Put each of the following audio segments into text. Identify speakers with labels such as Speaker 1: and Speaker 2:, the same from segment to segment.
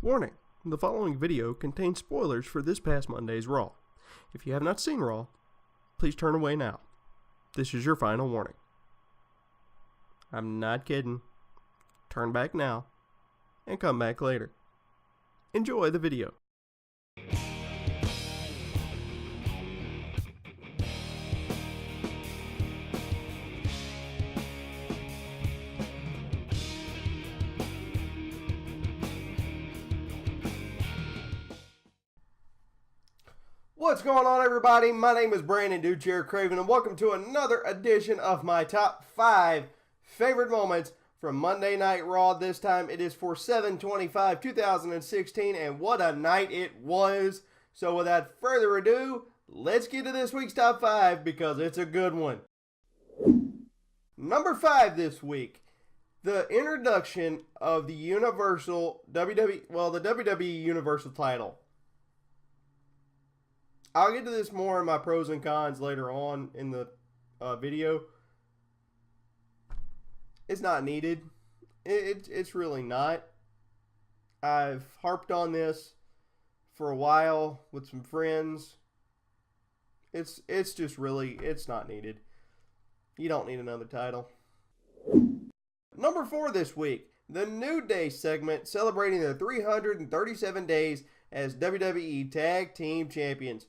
Speaker 1: Warning, the following video contains spoilers for this past Monday's Raw. If you have not seen Raw, please turn away now. This is your final warning. I'm not kidding. Turn back now and come back later. Enjoy the video. What's going on, everybody? My name is Brandon Duchair Craven, and welcome to another edition of my top 5 favorite moments from Monday Night Raw. This time it is for 7/25/2016, and what a night it was. So without further ado, let's get to this week's top 5 because it's a good one. Number 5 this week, the introduction of the Universal the WWE Universal title. I'll get to this more in my pros and cons later on in the video. It's not needed. It's really not. I've harped on this for a while with some friends. It's just really, it's not needed. You don't need another title. Number 4 this week, the New Day segment celebrating their 337 days as WWE Tag Team Champions.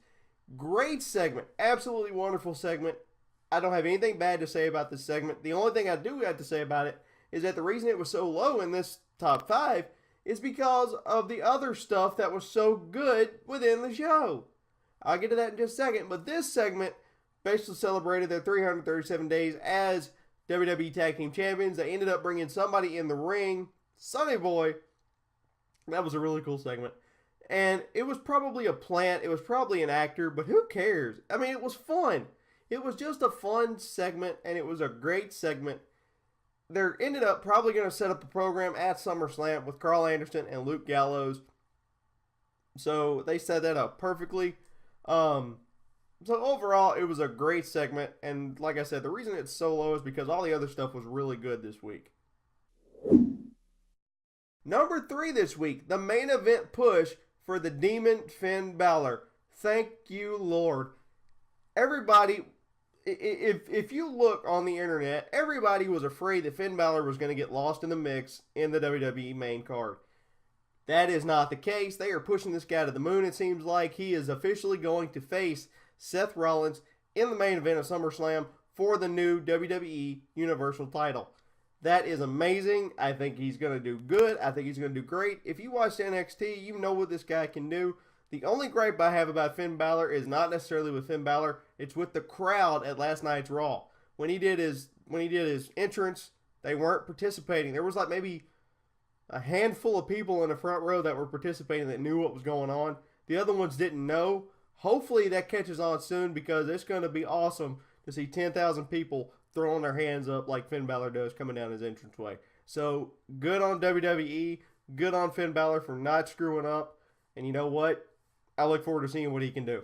Speaker 1: Great segment. Absolutely wonderful segment. I don't have anything bad to say about this segment. The only thing I do have to say about it is that the reason it was so low in this top 5 is because of the other stuff that was so good within the show. I'll get to that in just a second, but this segment basically celebrated their 337 days as WWE Tag Team Champions. They ended up bringing somebody in the ring, Sonny Boy. That was a really cool segment. And it was probably a plant. It was probably an actor, but who cares? I mean, it was fun. It was just a fun segment, and it was a great segment. They ended up probably going to set up a program at SummerSlam with Carl Anderson and Luke Gallows. So they set that up perfectly. So overall, it was a great segment. And like I said, the reason it's so low is because all the other stuff was really good this week. Number 3 this week, the main event push for the Demon Finn Balor. Thank you, Lord. Everybody, if you look on the internet, everybody was afraid that Finn Balor was going to get lost in the mix in the WWE main card. That is not the case. They are pushing this guy to the moon. It seems like he is officially going to face Seth Rollins in the main event of SummerSlam for the new WWE Universal title. That is amazing. I think he's going to do good. I think he's going to do great. If you watch NXT, you know what this guy can do. The only gripe I have about Finn Balor is not necessarily with Finn Balor. It's with the crowd at last night's Raw. When he did his entrance, they weren't participating. There was like maybe a handful of people in the front row that were participating that knew what was going on. The other ones didn't know. Hopefully that catches on soon because it's going to be awesome to see 10,000 people throwing their hands up like Finn Balor does coming down his entranceway. So, good on WWE. Good on Finn Balor for not screwing up. And you know what? I look forward to seeing what he can do.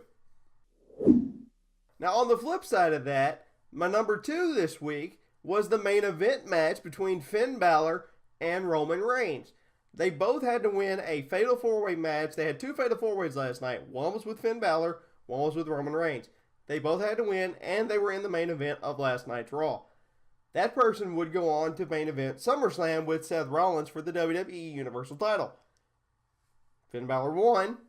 Speaker 1: Now, on the flip side of that, my number 2 this week was the main event match between Finn Balor and Roman Reigns. They both had to win a Fatal 4-Way match. They had 2 Fatal 4-Ways last night. One was with Finn Balor, one was with Roman Reigns. They both had to win, and they were in the main event of last night's Raw. That person would go on to main event SummerSlam with Seth Rollins for the WWE Universal title. Finn Balor won.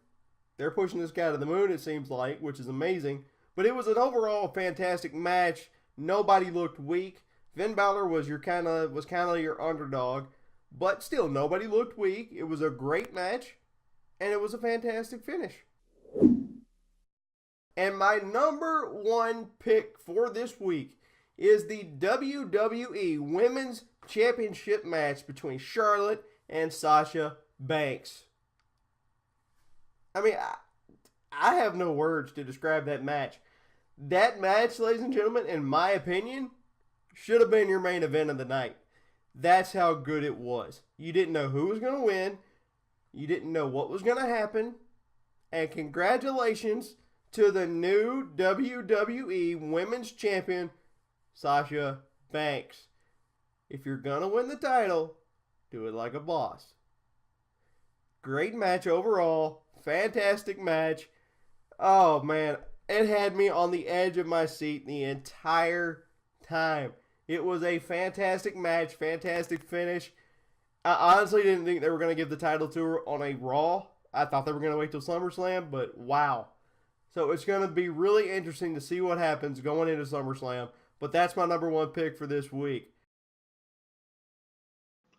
Speaker 1: They're pushing this guy to the moon, it seems like, which is amazing. But it was an overall fantastic match. Nobody looked weak. Finn Balor was kind of your underdog, but still nobody looked weak. It was a great match, and it was a fantastic finish. And my number 1 pick for this week is the WWE Women's Championship match between Charlotte and Sasha Banks. I mean, I have no words to describe that match. That match, ladies and gentlemen, in my opinion, should have been your main event of the night. That's how good it was. You didn't know who was going to win. You didn't know what was going to happen. And congratulations to the new WWE Women's Champion, Sasha Banks. If you're going to win the title, do it like a boss. Great match overall. Fantastic match. Oh, man. It had me on the edge of my seat the entire time. It was a fantastic match, fantastic finish. I honestly didn't think they were going to give the title to her on a Raw. I thought they were going to wait till SummerSlam, but wow. So it's going to be really interesting to see what happens going into SummerSlam. But that's my number one pick for this week.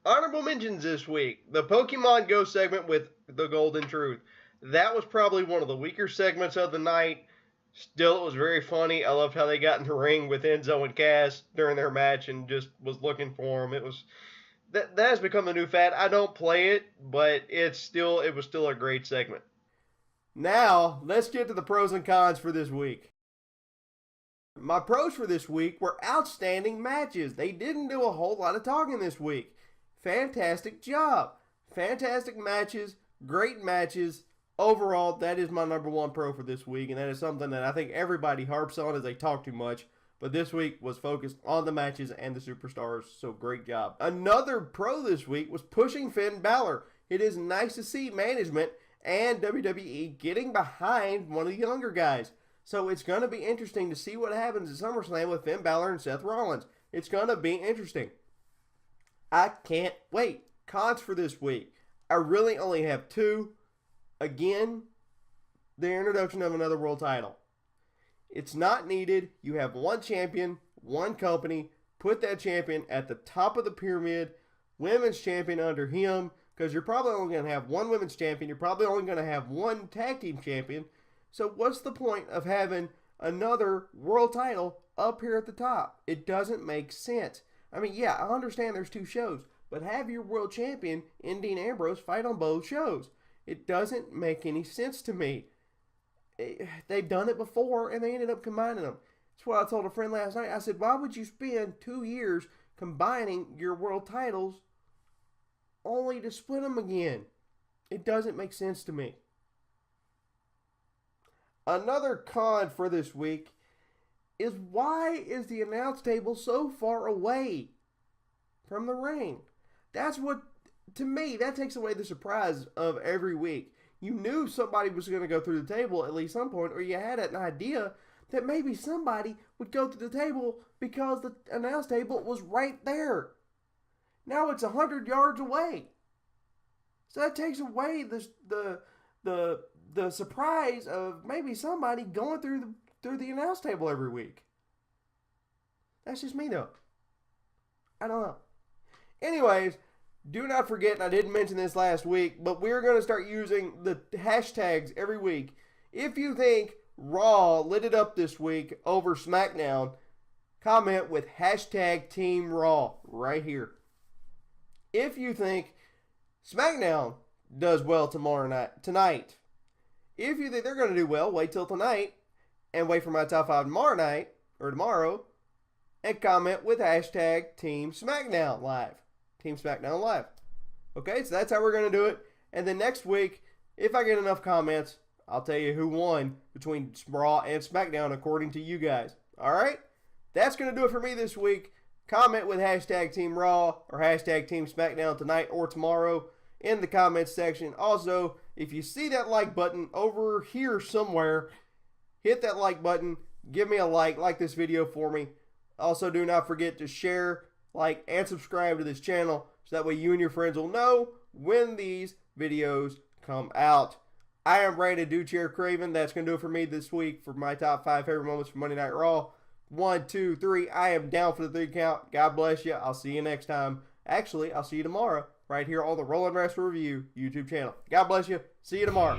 Speaker 1: Honorable mentions this week. The Pokemon Go segment with the Golden Truth. That was probably one of the weaker segments of the night. Still, it was very funny. I loved how they got in the ring with Enzo and Cass during their match and just was looking for them. It was that has become the new fad. I don't play it, but it was still a great segment. Now, let's get to the pros and cons for this week. My pros for this week were outstanding matches. They didn't do a whole lot of talking this week. Fantastic job. Fantastic matches. Great matches. Overall, that is my number one pro for this week, and that is something that I think everybody harps on as they talk too much. But this week was focused on the matches and the superstars, so great job. Another pro this week was pushing Finn Balor. It is nice to see management and WWE getting behind one of the younger guys. So it's going to be interesting to see what happens at SummerSlam with Finn Balor and Seth Rollins. It's going to be interesting. I can't wait. Cons for this week. I really only have two. Again, the introduction of another world title. It's not needed. You have one champion, one company. Put that champion at the top of the pyramid. Women's champion under him. Because you're probably only going to have one women's champion. You're probably only going to have one tag team champion. So what's the point of having another world title up here at the top? It doesn't make sense. I mean, yeah, I understand there's two shows. But have your world champion in Dean Ambrose fight on both shows. It doesn't make any sense to me. They've done it before, and they ended up combining them. That's what I told a friend last night. I said, why would you spend 2 years combining your world titles only to split them again? It doesn't make sense to me. Another con for this week is why is the announce table so far away from the ring? That's what, to me, that takes away the surprise of every week. You knew somebody was going to go through the table at least some point, or you had an idea that maybe somebody would go through the table because the announce table was right there. Now it's 100 yards away. So that takes away the surprise of maybe somebody going through the announce table every week. That's just me though. I don't know. Anyways, do not forget, and I didn't mention this last week, but we're going to start using the hashtags every week. If you think Raw lit it up this week over SmackDown, comment with hashtag Team Raw right here. If you think SmackDown does well tonight, if you think they're going to do well, wait till tonight and wait for my top 5 tomorrow, and comment with hashtag Team SmackDown Live. Team SmackDown Live. Okay, so that's how we're going to do it. And then next week, if I get enough comments, I'll tell you who won between Raw and SmackDown according to you guys. All right? That's going to do it for me this week. Comment with hashtag Team Raw or hashtag Team SmackDown tonight or tomorrow in the comments section. Also, if you see that like button over here somewhere, hit that like button. Give me a like this video for me. Also, do not forget to share, like, and subscribe to this channel so that way you and your friends will know when these videos come out. I am Brandon Duchair Craven. That's going to do it for me this week for my top 5 favorite moments from Monday Night Raw. 1, 2, 3. I am down for the 3 count. God bless you. I'll see you next time. Actually, I'll see you tomorrow right here on the Rollin' Wrestler Review YouTube channel. God bless you. See you tomorrow.